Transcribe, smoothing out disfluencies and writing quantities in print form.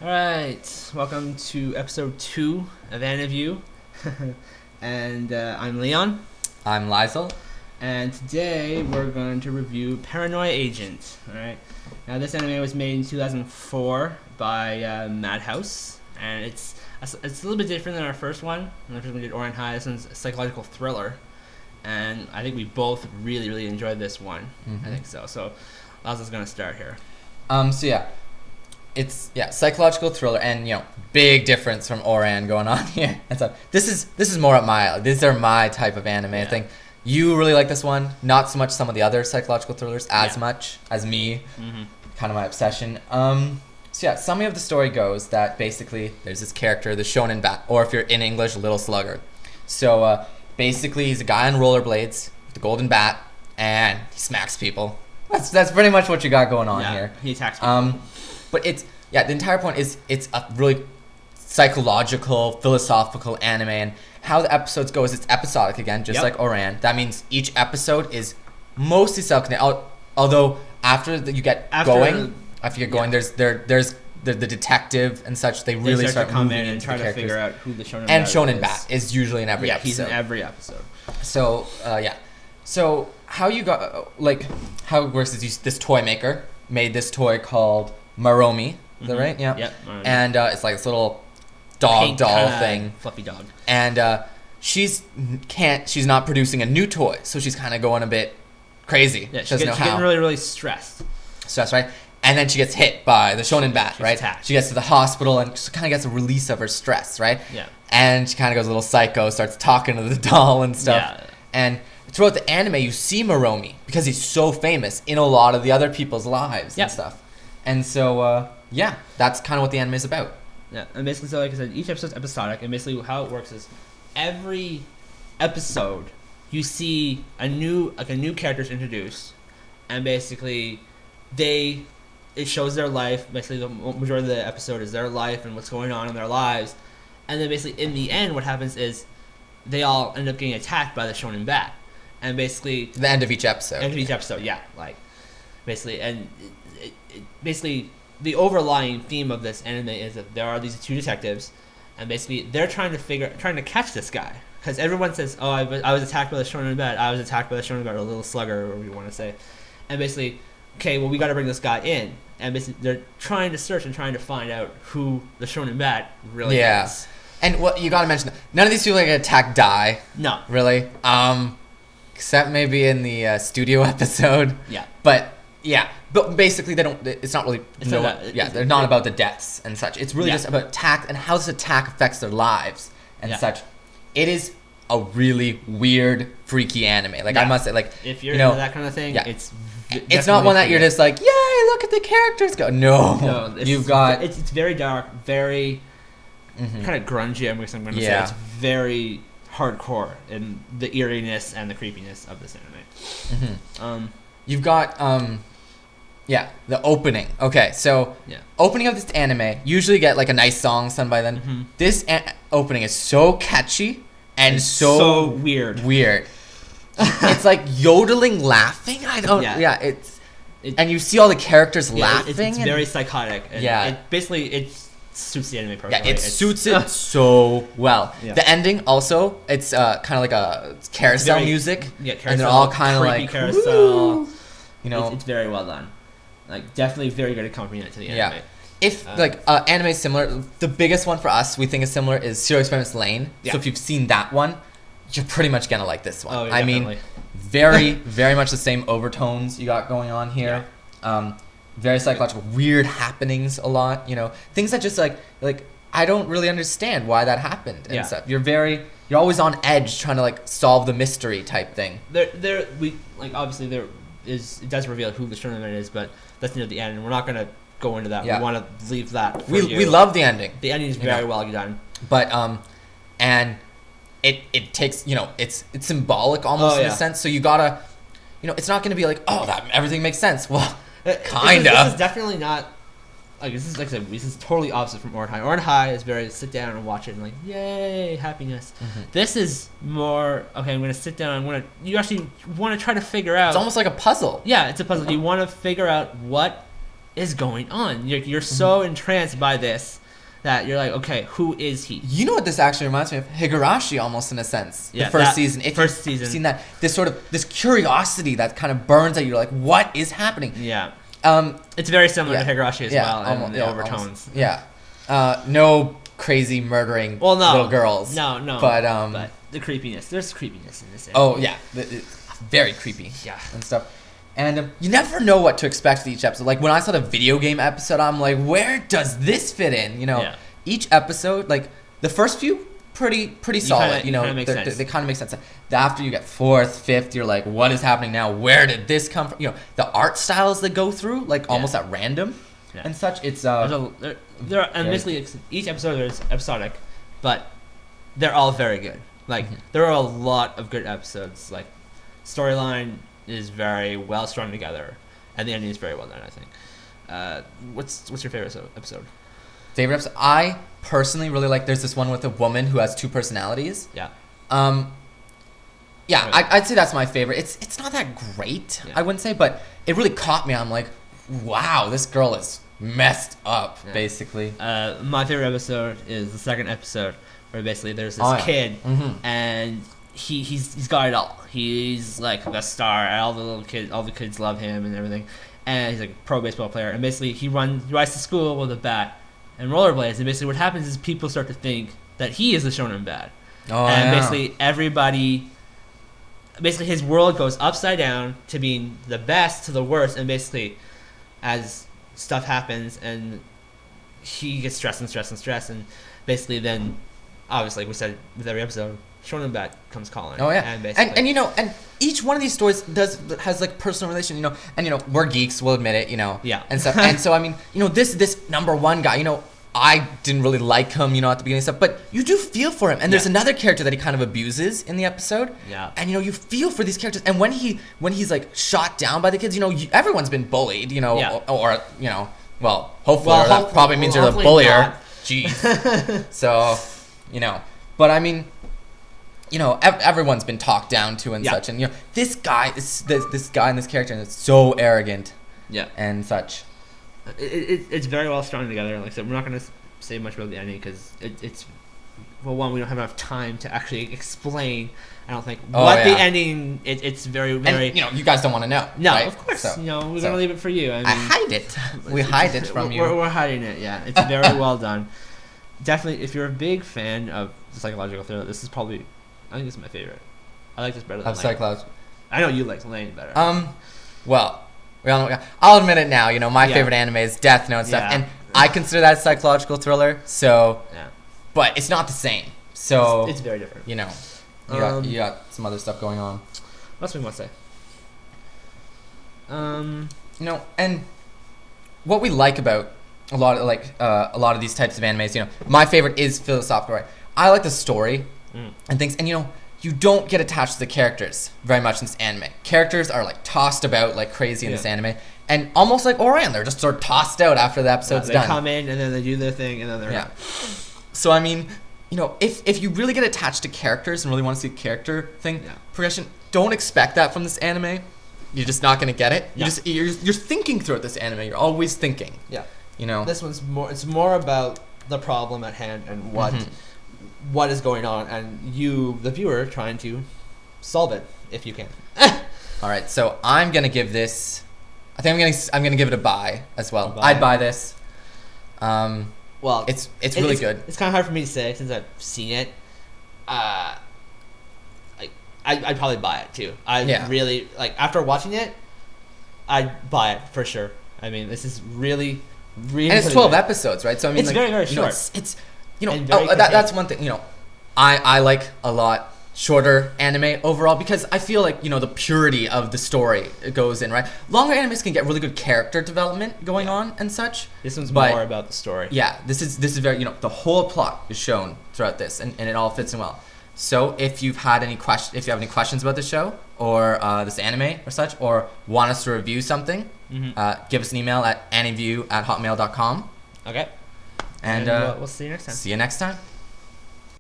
Alright, welcome to episode 2 of Aniview. And I'm Leon. I'm Lyzl. And today we're going to review Paranoia Agent. Alright, now this anime was made in 2004 by Madhouse. And it's a little bit different than our first one. The first one we did Oran High. This one's a psychological thriller. And I think we both really enjoyed this one. Mm-hmm. I think so. So Lyzl's going to start here. It's psychological thriller, and big difference from Oran going on here. And so this is more up my alley. These are my type of anime. Yeah. I think you really like this one, not so much some of the other psychological thrillers as much as me. Mm-hmm. Kind of my obsession. Summary of the story goes that basically there's this character, the shonen bat, or if you're in English, little slugger. So basically he's a guy on rollerblades with a golden bat, and he smacks people. That's pretty much what you got going on here. He attacks people. But the entire point is it's a really psychological, philosophical anime, and how the episodes go is it's episodic again, just like Oran. That means each episode is mostly self-connected. Although after you get going, there's the detective and such. They really start to come moving in and try to figure out who the shonen and bat shonen is. bat is usually in every episode. He's in every episode. So So how you got how it works is this toy maker made this toy called Maromi. Is that right? Yeah. Yep. And it's like this little doll thing, fluffy dog. And she's not producing a new toy, so she's kind of going a bit crazy. Yeah, she doesn't know she's how. getting really stressed. Stressed, right? And then she gets hit by the shonen bat, She's right? attacked. She gets to the hospital and she kind of gets a release of her stress, right? Yeah. And she kind of goes a little psycho, starts talking to the doll and stuff. Yeah. And throughout the anime, you see Maromi because he's so famous in a lot of the other people's lives and stuff. And so, that's kind of what the anime is about. Yeah, and basically, so like I said, each episode's episodic, and basically how it works is every episode you see a new character's introduced, and basically it shows their life. Basically, the majority of the episode is their life and what's going on in their lives, and then basically in the end, what happens is they all end up getting attacked by the shonen bat, and basically The end of each episode. Basically, and basically the overlying theme of this anime is that there are these two detectives, and basically they're trying to catch this guy, because everyone says, "Oh, I was attacked by the shonen bat. I was attacked by the shonen bat, or a little slugger, or whatever you want to say," and basically, okay, well, we got to bring this guy in, and basically they're trying to search and trying to find out who the shonen bat really is. And what you got to mention, none of these people get attacked die. No, Really? Except maybe in the studio episode. yeah. But basically they don't. It's not really. They're not about the deaths and such. It's really just about attack and how this attack affects their lives and such. It is a really weird, freaky anime. I must say, if you're into that kind of thing, it's not one that you're just like, yay, look at the characters go. No, you've got. It's very dark, very kind of grungy. I'm going to say it's very hardcore in the eeriness and the creepiness of this anime. You've got the opening. Okay, so opening of this anime usually get a nice song sung by then. This opening is so catchy and so weird. It's like yodeling, laughing. And you see all the characters laughing. It's very psychotic. And it suits the anime perfectly. Yeah, it suits it so well. Yeah. The ending also, it's kind of like a carousel music. Yeah, carousel, and they're all kind of like carousel. Woo! It's very well done. Definitely very good accompaniment to the anime. Yeah. If anime is similar, the biggest one for us we think is similar is Serial Experiments Lain. Yeah. So if you've seen that one, you're pretty much gonna like this one. Oh, yeah, I mean, very very much the same overtones you got going on here. Yeah. Very psychological, weird happenings a lot. Things that just like I don't really understand why that happened and stuff. You're always on edge trying to solve the mystery type thing. Obviously it does reveal who the shonen man is, but that's near the end, and we're not gonna go into that. Yeah. We want to leave that for we love the ending. The ending is very well done. But and it takes it's symbolic almost in a sense. So you gotta it's not gonna be like, oh, that everything makes sense. Well, kinda. This is definitely not this is like I said. This is totally opposite from Oran High. Oran High is very sit down and watch it and yay, happiness. This is more okay. I'm gonna sit down. You actually want to try to figure out. It's almost like a puzzle. Yeah, it's a puzzle. You want to figure out what is going on? You're so entranced by this that you're like, okay, who is he? You know what this actually reminds me of? Higurashi, almost, in a sense. Yeah, the first season. If first season. You've seen that, this curiosity that kind of burns at you, like, what is happening? Yeah. It's very similar to Higurashi as well, and the overtones. Almost, yeah. No crazy murdering little girls. No. But the creepiness. There's creepiness in this. Oh, yeah. It's very creepy. Yeah. And stuff. And you never know what to expect with each episode. Like, when I saw the video game episode, I'm like, where does this fit in? You know, each episode, like, the first few, pretty solid. They kind of make sense. After you get fourth, fifth, you're like, what is happening now? Where did this come from? You know, the art styles that go through, like, almost at random and such. It's basically each episode is episodic, but they're all very good. Like, there are a lot of good episodes. Like, storyline is very well strung together, and the ending is very well done, I think. What's your favorite episode? Favorite episode? I personally really like. There's this one with a woman who has two personalities. Yeah. I'd say that's my favorite. It's not that great, I wouldn't say, but it really caught me. I'm like, wow, this girl is messed up, basically. My favorite episode is the second episode, where basically there's this kid, and he's got it all. He's like the star. All the kids love him and everything. And he's like a pro baseball player. And basically he rides to school with a bat and rollerblades. And basically what happens is people start to think that he is the shonen bad. Basically basically his world goes upside down to being the best to the worst. And basically as stuff happens and he gets stressed, and basically then obviously like we said with every episode, Shonen Bat comes calling. Oh yeah, and you know, and each one of these stories has like personal relation, you know, and you know we're geeks, we'll admit it, you know, and stuff. And so I mean, you know, this number one guy, you know, I didn't really like him, you know, at the beginning and stuff, but you do feel for him. And there's another character that he kind of abuses in the episode. Yeah. And you know, you feel for these characters. And when he's like shot down by the kids, you know, everyone's been bullied, you know, or you know, well, hopefully that probably means you're the bullier. Jeez. So, you know, but I mean, you know, everyone's been talked down to and such, and you know, this guy is this guy and this character, and it's so arrogant, and such. It's very well strung together. Like I said, we're not going to say much about the ending because it's well, one, we don't have enough time to actually explain. I don't think the ending. It's very and, you know, you guys don't want to know. No, right? of course. So, you know, we're gonna leave it for you. I mean, I hide it. We hide it from you. We're hiding it. Yeah, it's very well done. Definitely, if you're a big fan of the psychological thriller, this is probably. I think this is my favorite. I like this better than Lain. Psychological. I know you like Lain better. Well, we all know, I'll admit it now. You know, my favorite anime is Death Note and stuff, and I consider that a psychological thriller. So, but it's not the same. So it's very different. You know, you got some other stuff going on. What else we want to say? You know, and what we like about a lot of these types of animes, you know, my favorite is philosophical. Right? I like the story and things, and you know, you don't get attached to the characters very much in this anime. Characters are like tossed about like crazy in this anime, and almost like Orion, they're just sort of tossed out after the episode's done. They come in and then they do their thing, and then they're out. So I mean, you know, if you really get attached to characters and really want to see a character thing progression, don't expect that from this anime. You're just not gonna get it. You're thinking throughout this anime. You're always thinking. Yeah. You know, this one's more. It's more about the problem at hand and what is going on, and you, the viewer, trying to solve it if you can. All right, so I'm gonna give this. I think I'm gonna give it a buy as well. I'd buy this. Well, it's really good. It's kind of hard for me to say since I've seen it. I'd probably buy it too. Really like after watching it, I'd buy it for sure. I mean, this is really. And it's 12 episodes, right? So I mean, it's like, very, very short. Know, it's you know, that's one thing. You know, I like a lot shorter anime overall because I feel like, you know, the purity of the story goes in, right? Longer animes can get really good character development going on and such. This one's more about the story. Yeah, this is very, you know, the whole plot is shown throughout this, and it all fits in well. So if you have any questions about the show or this anime or such, or want us to review something, give us an email at aniview@hotmail.com. Okay. And we'll see you next time. See you next time.